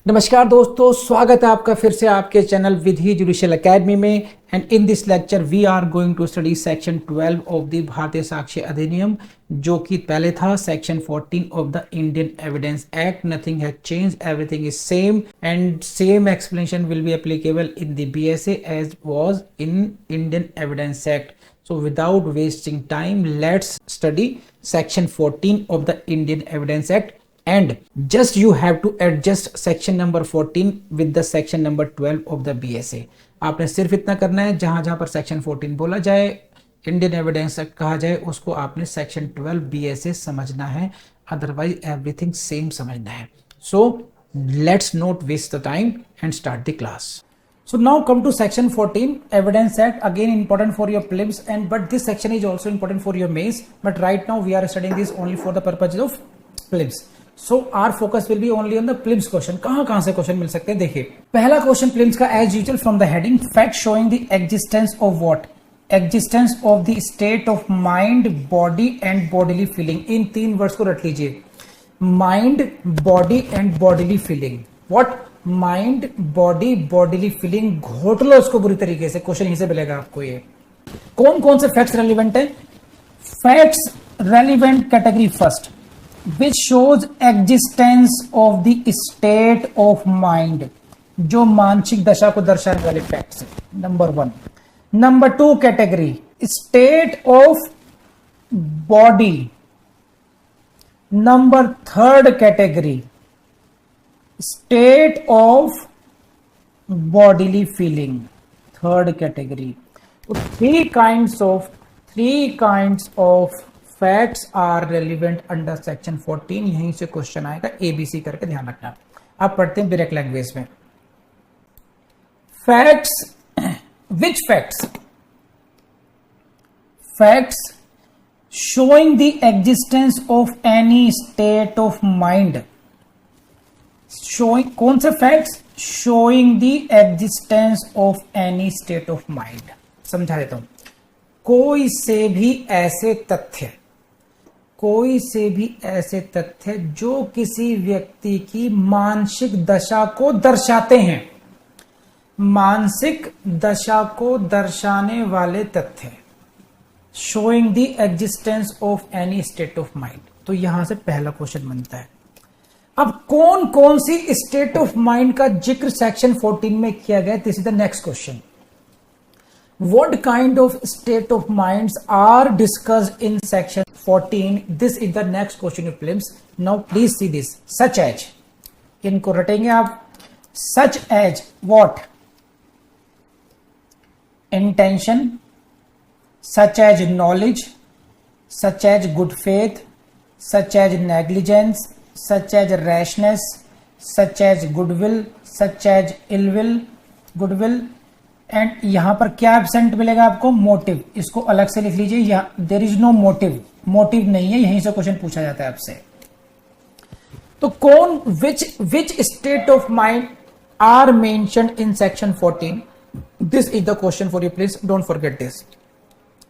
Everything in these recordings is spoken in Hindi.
नमस्कार दोस्तों, स्वागत है आपका फिर से आपके चैनल विधि जुडिशियल एकेडमी में। And in this lecture we are going to study section 12 of the Bharatiya Sakshya Adhiniyam, जो कि पहले था section 14 of the Indian evidence act. Nothing has change, everything is same and same explanation will be applicable in the BSA as was in Indian evidence act. So without wasting time, let's study section 14 of the Indian Evidence Act, and just you have to adjust section number 14 with the section number 12 of the BSA। आपने सिर्फ इतना करना है, जहां जहां पर section 14 बोला जाए, इंडियन एविडेंस एक्ट कहा जाए, उसको आपने section 12 BSA समझना है, अदरवाइज एवरीथिंग सेम समझना है। So let's not waste the time and start the class। So now come to section 14 Evidence Act, again important for your prelims, and but this section is also important for your mains, but right now we are studying this only for the purposes of prelims। So our focus will be only on the prelims question। कहां से क्वेश्चन मिल सकते हैं, देखिए पहला क्वेश्चन prelims का as usual from the heading fact showing the existence of what, existence of the state of mind, body and bodily feeling। इन तीन वर्ड्स को रट लीजिए, mind, body and bodily feeling। what, mind, body, bodily feeling. घोट लो उसको बुरी तरीके से, क्वेश्चन यहीं से मिलेगा आपको। ये कौन कौन से फैक्ट्स रेलिवेंट है? Facts relevant category first, which shows existence of the state of mind, जो मानसिक दशा को दर्शाने वाले facts, number 1। Number 2 category state of body. Number 3 category state of bodily feeling, third category. Three kinds of facts are relevant under section 14। यहीं से क्वेश्चन आएगा, एबीसी करके ध्यान रखना। आप पढ़ते हैं डायरेक्ट लैंग्वेज में। Facts, which facts? Facts showing the existence of any state of mind. Showing, कौन से facts? Showing the existence of any state of mind. समझा देता हूं। कोई से भी ऐसे तथ्य जो किसी व्यक्ति की मानसिक दशा को दर्शाते हैं, मानसिक दशा को दर्शाने वाले तथ्य, showing the existence of any state of mind. तो यहां से पहला क्वेश्चन बनता है। अब कौन कौन सी स्टेट ऑफ माइंड का जिक्र सेक्शन 14 में किया गया? This is the next question. What kind of state of minds are discussed in section 14? This is the next question of prelims. Now please see this. Such as, इनको रटेंगे आप। Such as what? Intention, such as knowledge, such as good faith, such as negligence, such as rashness, such as goodwill, such as ill will, goodwill। And यहां पर क्या एब्सेंट मिलेगा आपको? मोटिव। इसको अलग से लिख लीजिए, यहां there is no motive, motive नहीं है। यहीं से क्वेश्चन पूछा जाता है आपसे। तो कौन, which state of mind are mentioned in section 14? This is the question for you, please don't forget this.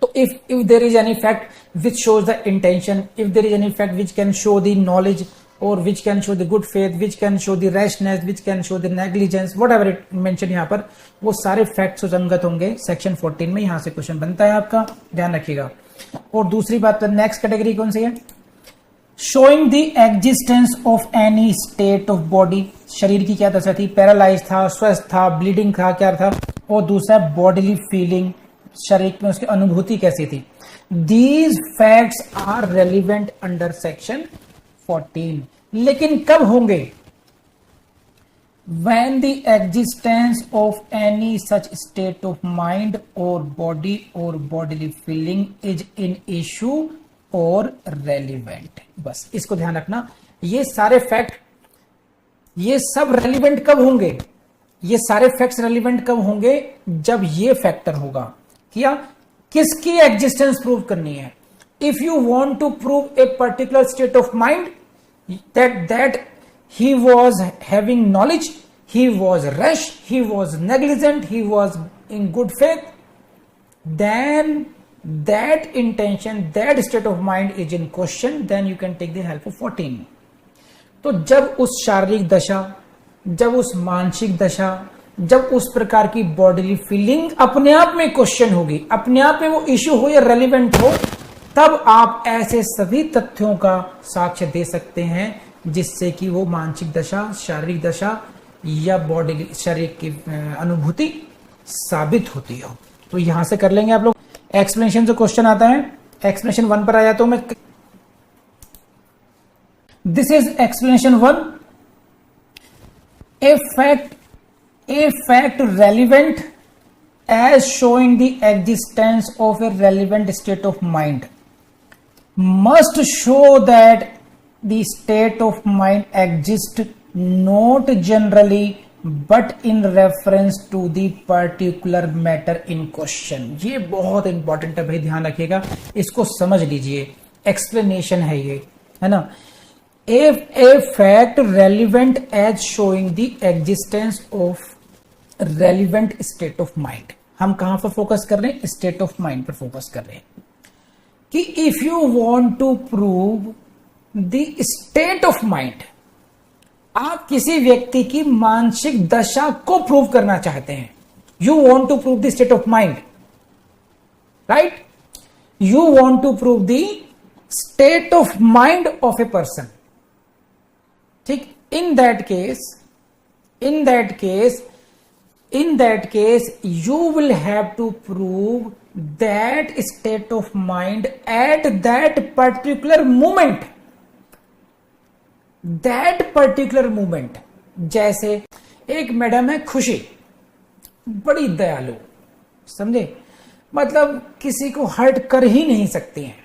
So if there is any fact which shows the intention, if there is any fact which can show the knowledge, or which can show the good faith, which can show the rashness, which can show the negligence, whatever it mentioned यहाँ पर, वो सारे फैक्ट सुसंगत होंगे सेक्शन 14 में। यहाँ से क्वेश्चन बनता है आपका, ध्यान रखिएगा। और दूसरी बात, नेक्स्ट कैटेगरी कौन सी है? Showing the existence of any state of body. शरीर की क्या दशा थी? पैरालाइज था, स्वस्थ था, ब्लीडिंग था, क्या था? और दूसरा बॉडीली फीलिंग, शरीर में उसकी अनुभूति कैसी थी। These facts are relevant under section 14। लेकिन कब होंगे? when the existence of any such state of mind or body or bodily feeling is in issue or relevant। बस इसको ध्यान रखना। ये सारे फैक्ट, ये सब रेलिवेंट कब होंगे? ये सारे फैक्ट्स रेलिवेंट कब होंगे? जब ये फैक्टर होगा। क्या? किसकी एग्जिस्टेंस प्रूव करनी है? If you want to prove a particular state of mind, that he was having knowledge, he was rash, he was negligent, he was in good faith, then that intention, that state of mind is in question, then you can take the help of 14। तो जब उस शारीरिक दशा जब उस मानसिक दशा, जब उस प्रकार की बॉडीली फीलिंग अपने आप में क्वेश्चन होगी, अपने आप में वो इश्यू हो या रेलिवेंट हो, तब आप ऐसे सभी तथ्यों का साक्ष्य दे सकते हैं जिससे कि वो मानसिक दशा, शारीरिक दशा या बॉडी शरीर की अनुभूति साबित होती हो। तो यहां से कर लेंगे आप लोग। एक्सप्लेनेशन से क्वेश्चन आता है, एक्सप्लेनेशन 1 पर आया तो मैं, this is explanation 1। A fact relevant as showing the existence of a relevant state of mind must show that the state of mind exists not generally but in reference to the particular matter in question। ये बहुत इंपॉर्टेंट है भाई, ध्यान रखिएगा, इसको समझ लीजिए। एक्सप्लेनेशन है ये, है ना। A fact relevant as showing the existence of relevant state of mind। हम कहां पर फोकस कर रहे हैं? स्टेट ऑफ माइंड पर फोकस कर रहे हैं कि if you want to prove the state of mind, आप किसी व्यक्ति की मानसिक दशा को प्रूव करना चाहते हैं। You want to prove the state of mind, right? You want to prove the state of mind of a person, ठीक। in that case you will have to prove that state of mind at that particular moment। जैसे एक मैडम है खुशी, बड़ी दयालु, समझे, मतलब किसी को हर्ट कर ही नहीं सकती हैं,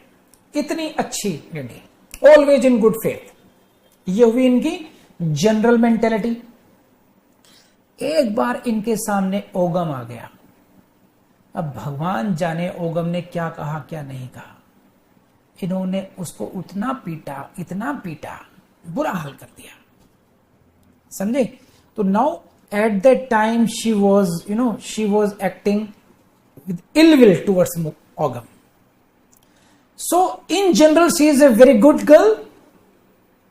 इतनी अच्छी lady, always in good faith. ये हुई इनकी जनरल मेंटेलिटी। एक बार इनके सामने ओगम आ गया। अब भगवान जाने ओगम ने क्या कहा क्या नहीं कहा। इन्होंने उसको इतना पीटा, बुरा हाल कर दिया, समझे। तो now at that time she was acting with ill will towards ओगम। So in general she is a very good girl,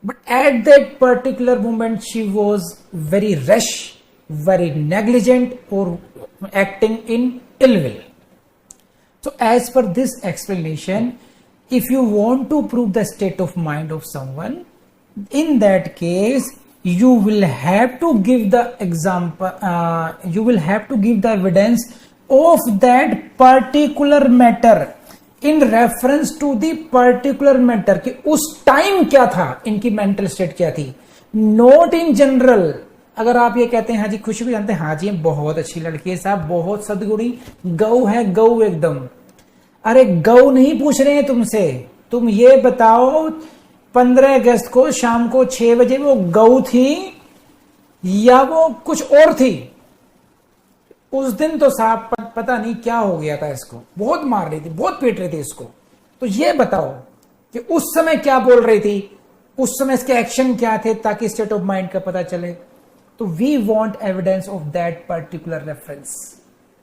but at that particular moment she was very rash, very negligent, or acting in ill will. So as per this explanation, if you want to prove the state of mind of someone, in that case you will have to give the example, you will have to give the evidence of that particular matter in reference to the particular matter, कि उस टाइम क्या था, इनकी मेंटल स्टेट क्या थी, नॉट इन जनरल। अगर आप ये कहते हैं हाँ जी खुशी भी जानते हैं, हाँ जी बहुत अच्छी लड़की है साहब, बहुत सदगुणी, गौ है गौ एकदम। अरे गौ नहीं पूछ रहे हैं तुमसे, तुम ये बताओ 15 अगस्त को शाम को 6 बजे वो गौ थी या वो कुछ और थी? उस दिन तो साहब पता नहीं क्या हो गया था, इसको बहुत मार रही थी, बहुत पीट रही थी इसको। तो ये बताओ कि उस समय क्या बोल रही थी, उस समय इसके एक्शन क्या थे, ताकि स्टेट ऑफ माइंड का पता चले। तो we want evidence of that particular reference,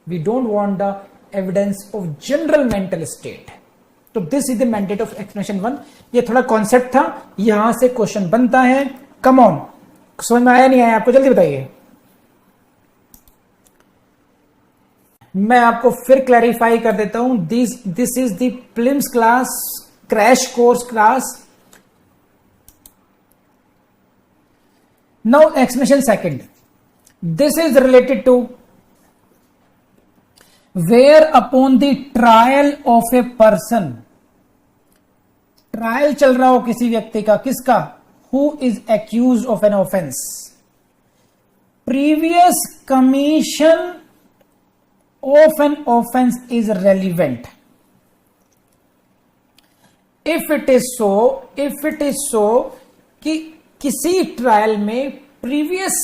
we don't want the evidence of general mental state. तो this is the mandate of explanation 1। ये थोड़ा कॉन्सेप्ट था, यहां से क्वेश्चन बनता है। कम ऑन, समझ में आया नहीं आया आपको? जल्दी बताइए। मैं आपको फिर क्लैरिफाई कर देता हूं। This is the prelims class, crash course class. Now explanation second, this is related to whereupon the trial of a person. Trial चल रहा हो किसी व्यक्ति का, किसका? Who is accuse of an offence, previous commission of an offense is relevant if it is so कि किसी ट्रायल में previous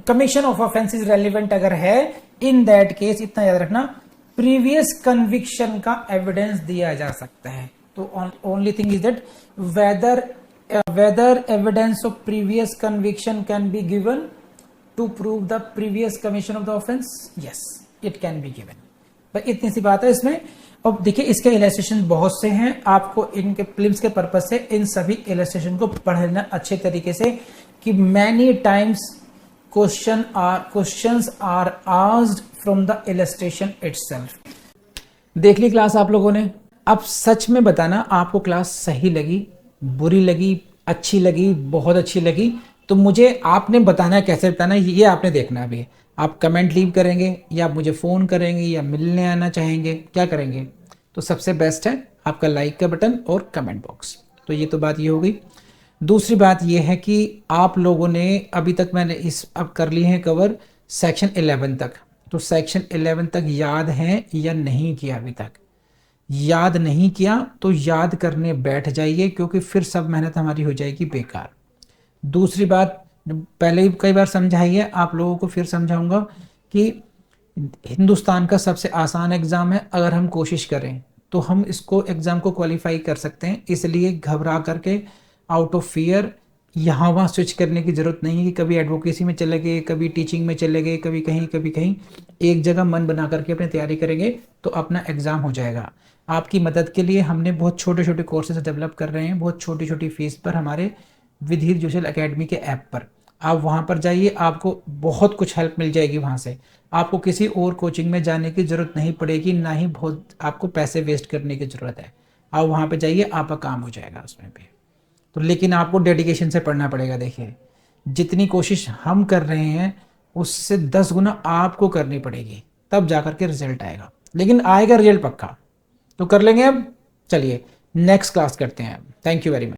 commission of offence is relevant अगर है, इन दैट केस इतना याद रखना, प्रीवियस कन्विक्शन का एविडेंस दिया जा सकता है। तो only thing is that whether evidence of previous conviction can be given to prove the previous commission of the offense, yes it can be given। पर इतनी सी बात है इसमें। अब देखिए इसके इलस्ट्रेशन बहुत से हैं, आपको इनके प्रीलिम्स के पर्पस से इन सभी इलस्ट्रेशन को पढ़ना अच्छे तरीके से, कि many times questions are asked from the illustration itself. देख ली क्लास आप लोगों ने। अब सच में बताना आपको क्लास सही लगी, बुरी लगी, अच्छी लगी, बहुत अच्छी लगी। तो मुझे आपने बताना है, कैसे बताना है ये आपने देखना है। अभी आप कमेंट लीव करेंगे या आप मुझे फ़ोन करेंगे या मिलने आना चाहेंगे, क्या करेंगे? तो सबसे बेस्ट है आपका लाइक का बटन और कमेंट बॉक्स। तो ये तो बात ये हो गई। दूसरी बात ये है कि आप लोगों ने अभी तक मैंने अब कर ली है कवर सेक्शन 11 तक। तो सेक्शन 11 तक याद है या नहीं किया अभी तक? याद नहीं किया तो याद करने बैठ जाइए, क्योंकि फिर सब मेहनत हमारी हो जाएगी बेकार। दूसरी बात, पहले ही कई बार समझाई है, आप लोगों को फिर समझाऊंगा कि हिंदुस्तान का सबसे आसान एग्ज़ाम है। अगर हम कोशिश करें तो हम इसको एग्ज़ाम को क्वालिफाई कर सकते हैं। इसलिए घबरा करके, आउट ऑफ फियर, यहाँ वहाँ स्विच करने की ज़रूरत नहीं है कि कभी एडवोकेसी में चले गए, कभी टीचिंग में चले गए, कभी कहीं। एक जगह मन बना करके अपनी तैयारी करेंगे तो अपना एग्ज़ाम हो जाएगा। आपकी मदद के लिए हमने बहुत छोटे छोटे कोर्सेज डेवलप कर रहे हैं, बहुत छोटी छोटी फीस पर, हमारे विधि एजुकेशन एकेडमी के ऐप पर। आप वहाँ पर जाइए, आपको बहुत कुछ हेल्प मिल जाएगी वहाँ से। आपको किसी और कोचिंग में जाने की ज़रूरत नहीं पड़ेगी, ना ही बहुत आपको पैसे वेस्ट करने की ज़रूरत है। आप वहाँ पे जाइए, आपका काम हो जाएगा उसमें पे। तो लेकिन आपको डेडिकेशन से पढ़ना पड़ेगा। देखिए, जितनी कोशिश हम कर रहे हैं उससे 10 गुना आपको करनी पड़ेगी, तब जा कर के रिजल्ट आएगा। लेकिन आएगा रिजल्ट पक्का। तो कर लेंगे। अब चलिए नेक्स्ट क्लास करते हैं। Thank you very much.